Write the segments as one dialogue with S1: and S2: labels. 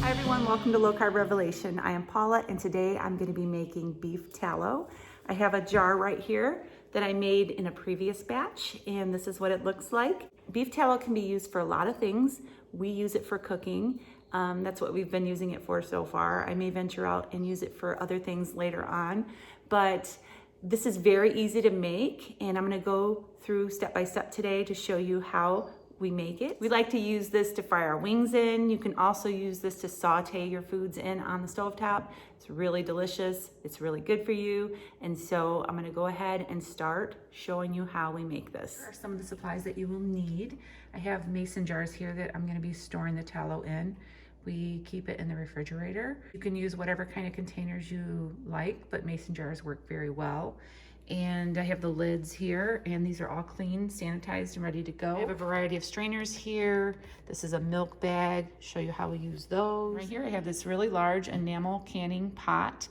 S1: Hi everyone, welcome to Low Carb Revelation. I am Paula and today I'm going to be making beef tallow. I have a jar right here that I made in a previous batch and this is what it looks like. Beef tallow can be used for a lot of things. We use it for cooking. That's what we've been using it for so far. I may venture out and use it for other things later on, but this is very easy to make and I'm going to go through step by step today to show you how we make it. We like to use this to fry our wings in. You can also use this to saute your foods in on the stovetop. It's really delicious. It's really good for you. And so I'm gonna go ahead and start showing you how we make this. Here are some of the supplies that you will need. I have mason jars here that I'm gonna be storing the tallow in. We keep it in the refrigerator. You can use whatever kind of containers you like, but mason jars work very well. And I have the lids here, and these are all clean, sanitized, and ready to go. I have a variety of strainers here. This is a milk bag. Show you how we use those. Right here I have this really large enamel canning pot.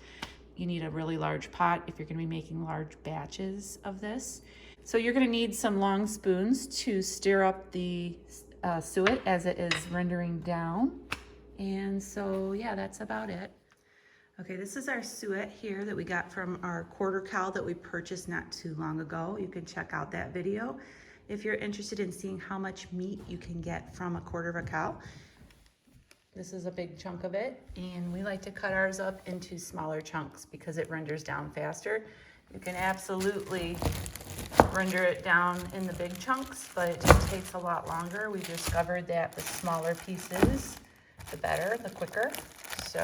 S1: You need a really large pot if you're gonna be making large batches of this. So you're gonna need some long spoons to stir up the suet as it is rendering down. And so yeah, that's about it. Okay, this is our suet here that we got from our quarter cow that we purchased not too long ago. You can check out that video if you're interested in seeing how much meat you can get from a quarter of a cow. This is a big chunk of it, and we like to cut ours up into smaller chunks because it renders down faster. You can absolutely render it down in the big chunks, but it takes a lot longer. We discovered that the smaller pieces, the better, the quicker. So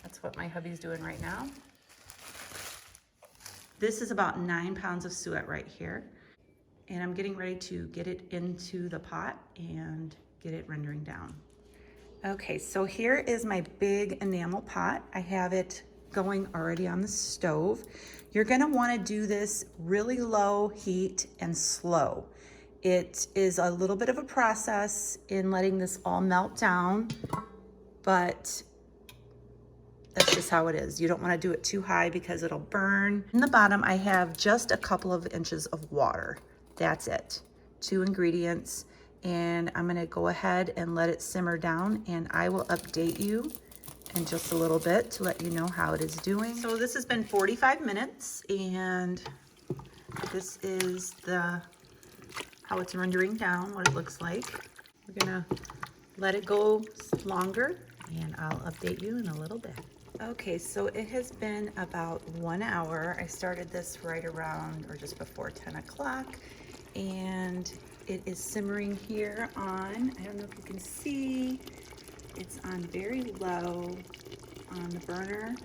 S1: that's what my hubby's doing right now. This is about 9 pounds of suet right here. And I'm getting ready to get it into the pot and get it rendering down. Okay, so here is my big enamel pot. I have it going already on the stove. You're gonna wanna do this really low heat and slow. It is a little bit of a process in letting this all melt down, but that's just how it is. You don't want to do it too high because it'll burn. In the bottom, I have just a couple of inches of water. That's it. 2 ingredients. And I'm going to go ahead and let it simmer down, and I will update you in just a little bit to let you know how it is doing. So this has been 45 minutes, and this is how it's rendering down, what it looks like. We're going to let it go longer, and I'll update you in a little bit. Okay, so it has been about 1 hour. I started this right around or just before 10 o'clock, and it is simmering here on, I don't know if you can see, it's on very low on the burner,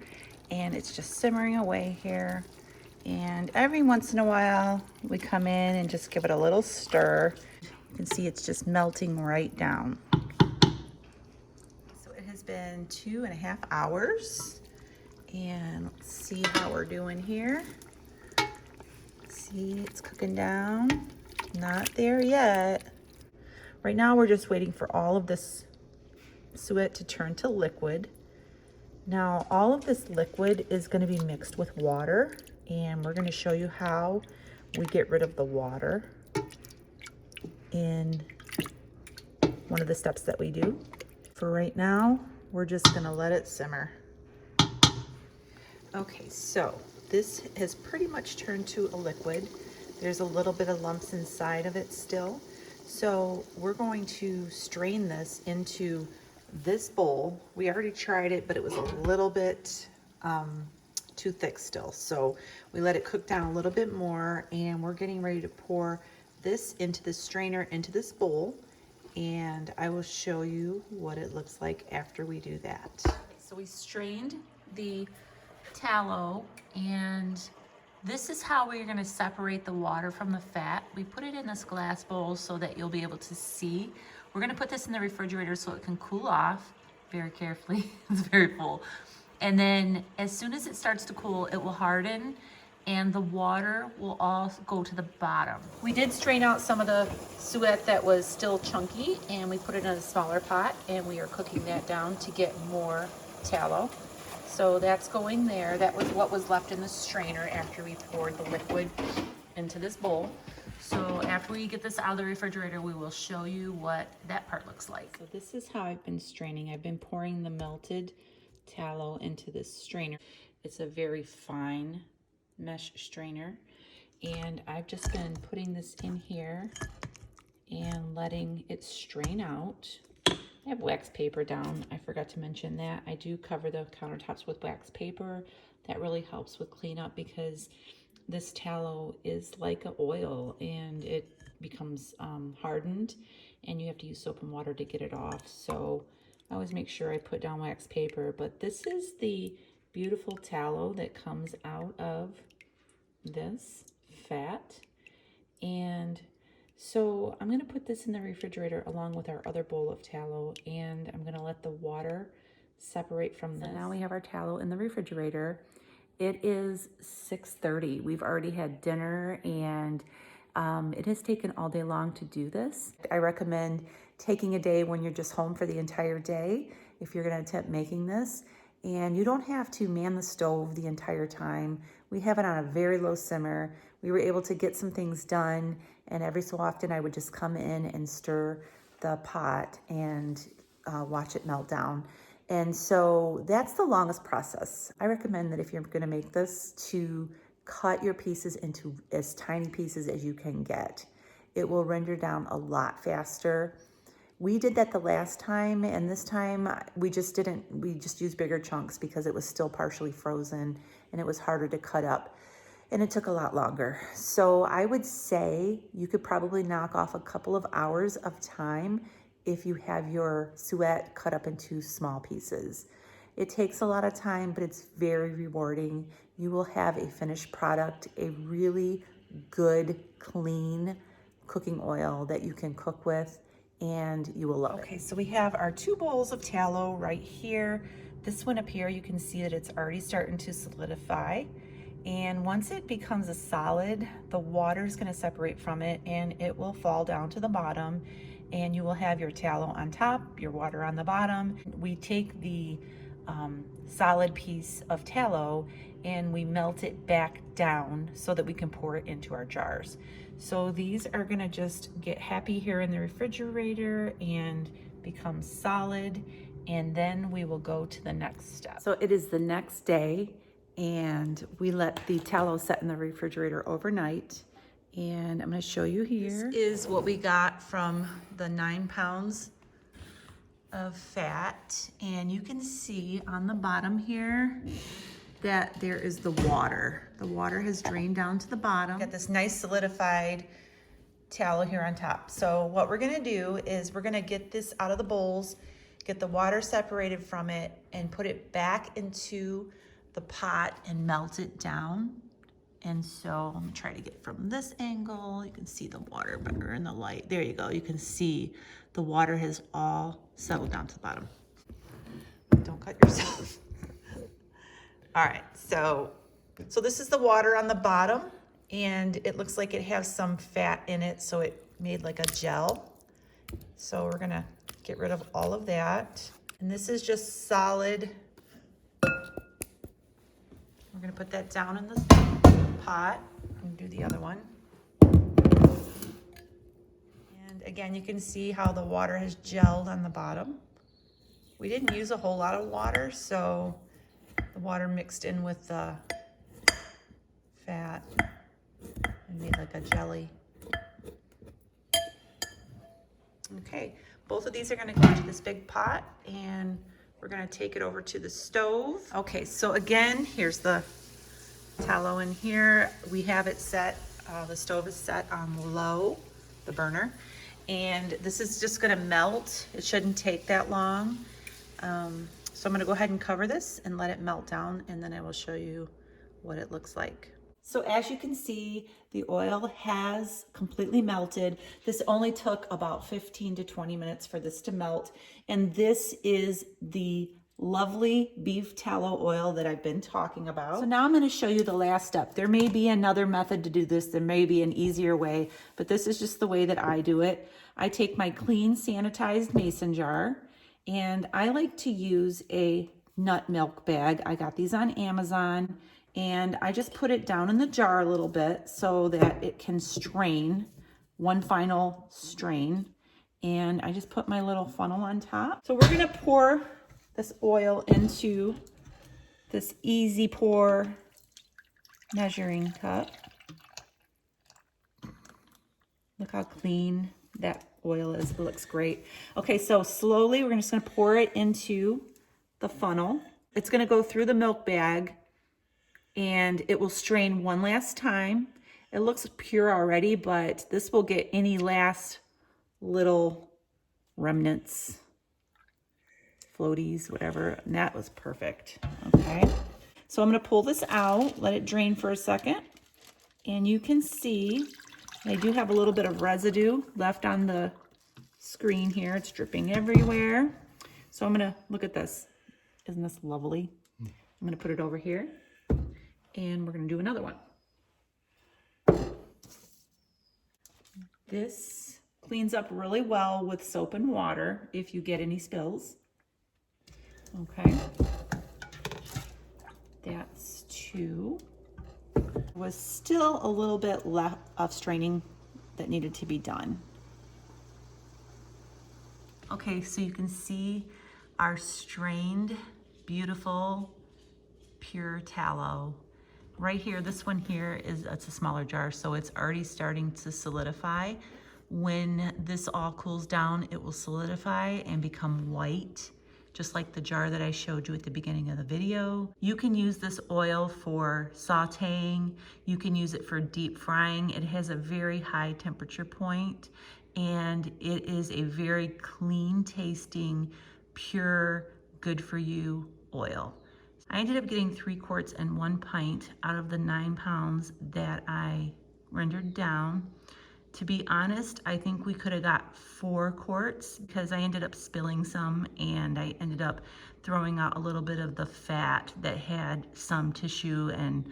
S1: and it's just simmering away here. And every once in a while, we come in and just give it a little stir. You can see it's just melting right down. Been 2.5 hours, and let's see how we're doing here. See, it's cooking down. Not there yet. Right now we're just waiting for all of this suet to turn to liquid. Now all of this liquid is going to be mixed with water, and we're going to show you how we get rid of the water in one of the steps that we do. For right now, we're just gonna let it simmer. Okay, so this has pretty much turned to a liquid. There's a little bit of lumps inside of it still. So we're going to strain this into this bowl. We already tried it, but it was a little bit too thick still. So we let it cook down a little bit more, and we're getting ready to pour this into the strainer into this bowl. And I will show you what it looks like after we do that. So we strained the tallow, and this is how we're gonna separate the water from the fat. We put it in this glass bowl so that you'll be able to see. We're gonna put this in the refrigerator so it can cool off very carefully. It's very full. And then as soon as it starts to cool, it will harden, and the water will all go to the bottom. We did strain out some of the suet that was still chunky, and we put it in a smaller pot, and we are cooking that down to get more tallow. So that's going there. That was what was left in the strainer after we poured the liquid into this bowl.
S2: So after we get this out of the refrigerator, we will show you what that part looks like.
S1: So this is how I've been straining. I've been pouring the melted tallow into this strainer. It's a very fine mesh strainer. And I've just been putting this in here and letting it strain out. I have wax paper down. I forgot to mention that. I do cover the countertops with wax paper. That really helps with cleanup because this tallow is like an oil and it becomes hardened and you have to use soap and water to get it off. So I always make sure I put down wax paper, but this is the beautiful tallow that comes out of this fat. And so I'm gonna put this in the refrigerator along with our other bowl of tallow, and I'm gonna let the water separate from this. So now we have our tallow in the refrigerator. It is 6:30. We've already had dinner and it has taken all day long to do this. I recommend taking a day when you're just home for the entire day if you're gonna attempt making this. And you don't have to man the stove the entire time. We have it on a very low simmer. We were able to get some things done, and every so often I would just come in and stir the pot and watch it melt down. And so that's the longest process. I recommend that if you're gonna make this, to cut your pieces into as tiny pieces as you can get. It will render down a lot faster. We did that the last time, and this time we just used bigger chunks because it was still partially frozen and it was harder to cut up and it took a lot longer. So I would say you could probably knock off a couple of hours of time if you have your suet cut up into small pieces. It takes a lot of time, but it's very rewarding. You will have a finished product, a really good, clean cooking oil that you can cook with, and you will love it. Okay, so we have our 2 bowls of tallow right here. This one up here, you can see that it's already starting to solidify. And once it becomes a solid, the water is gonna separate from it and it will fall down to the bottom, and you will have your tallow on top, your water on the bottom. We take the solid piece of tallow and we melt it back down so that we can pour it into our jars. So these are gonna just get happy here in the refrigerator and become solid, and then we will go to the next step. So it is the next day, and we let the tallow set in the refrigerator overnight, and I'm gonna show you here. This is what we got from the 9 pounds of fat, and you can see on the bottom here that there is the water. The water has drained down to the bottom. Got this nice solidified tallow here on top. So what we're gonna do is we're gonna get this out of the bowls, get the water separated from it, and put it back into the pot and melt it down. And so I'm gonna try to get from this angle. You can see the water better in the light. There you go. You can see the water has all settled down to the bottom. Don't cut yourself. All right, so this is the water on the bottom, and it looks like it has some fat in it, so it made like a gel. So we're gonna get rid of all of that. And this is just solid. We're gonna put that down in the pot and do the other one. And again, you can see how the water has gelled on the bottom. We didn't use a whole lot of water, so the water mixed in with the fat and made like a jelly. Okay, both of these are gonna go into this big pot, and we're gonna take it over to the stove. Okay, so again, here's the tallow in here. We have it set, the stove is set on low, the burner, and this is just gonna melt. It shouldn't take that long. So I'm gonna go ahead and cover this and let it melt down, and then I will show you what it looks like. So as you can see, the oil has completely melted. This only took about 15 to 20 minutes for this to melt. And this is the lovely beef tallow oil that I've been talking about. So now I'm gonna show you the last step. There may be another method to do this. There may be an easier way, but this is just the way that I do it. I take my clean sanitized mason jar, and I like to use a nut milk bag. I got these on Amazon, and I just put it down in the jar a little bit so that it can strain. one final strain. And I just put my little funnel on top. So we're gonna pour this oil into this easy pour measuring cup. Look how clean that oil is. It looks great. Okay, so slowly we're just gonna pour it into the funnel. It's gonna go through the milk bag and it will strain one last time. It looks pure already, but this will get any last little remnants, floaties, whatever. And that was perfect. Okay, so I'm gonna pull this out, let it drain for a second. And you can see I do have a little bit of residue left on the screen here. It's dripping everywhere. So I'm gonna look at this. Isn't this lovely? I'm gonna put it over here and we're gonna do another one. This cleans up really well with soap and water if you get any spills. Okay. That's two. Was still a little bit left of straining that needed to be done. Okay, so you can see our strained, beautiful, pure tallow. Right here, this one here it's a smaller jar, so it's already starting to solidify. When this all cools down, it will solidify and become white, just like the jar that I showed you at the beginning of the video. You can use this oil for sauteing. You can use it for deep frying. It has a very high temperature point, and it is a very clean tasting, pure, good for you oil. I ended up getting 3 quarts and 1 pint out of the 9 pounds that I rendered down. To be honest, I think we could have got 4 quarts because I ended up spilling some and I ended up throwing out a little bit of the fat that had some tissue and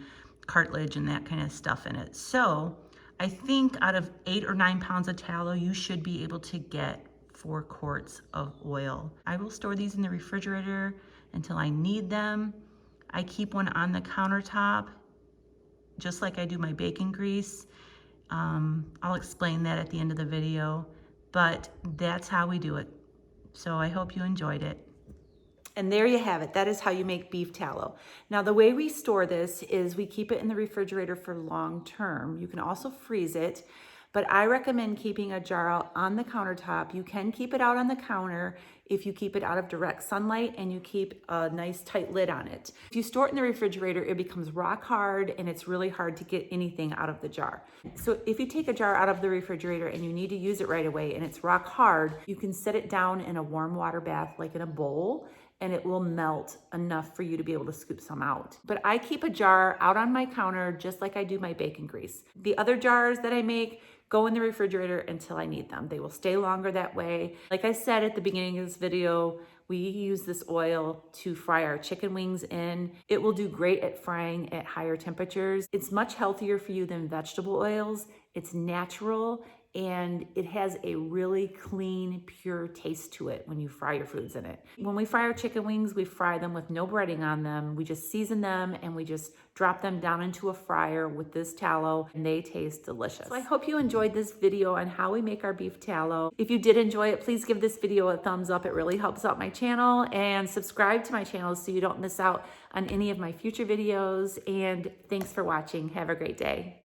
S1: cartilage and that kind of stuff in it. So I think out of 8 or 9 pounds of tallow, you should be able to get 4 quarts of oil. I will store these in the refrigerator until I need them. I keep one on the countertop, just like I do my bacon grease. I'll explain that at the end of the video, but that's how we do it. So I hope you enjoyed it. And there you have it. That is how you make beef tallow. Now, the way we store this is we keep it in the refrigerator for long term. You can also freeze it, but I recommend keeping a jar out on the countertop. You can keep it out on the counter if you keep it out of direct sunlight and you keep a nice tight lid on it. If you store it in the refrigerator, it becomes rock hard and it's really hard to get anything out of the jar. So if you take a jar out of the refrigerator and you need to use it right away and it's rock hard, you can set it down in a warm water bath, like in a bowl, and it will melt enough for you to be able to scoop some out. But I keep a jar out on my counter just like I do my bacon grease. The other jars that I make go in the refrigerator until I need them. They will stay longer that way. Like I said at the beginning of this video, we use this oil to fry our chicken wings in. It will do great at frying at higher temperatures. It's much healthier for you than vegetable oils. It's natural and it has a really clean, pure taste to it when you fry your foods in it. When we fry our chicken wings, we fry them with no breading on them. We just season them and we just drop them down into a fryer with this tallow and they taste delicious. So I hope you enjoyed this video on how we make our beef tallow. If you did enjoy it, please give this video a thumbs up. It really helps out my channel, and subscribe to my channel so you don't miss out on any of my future videos. And thanks for watching. Have a great day.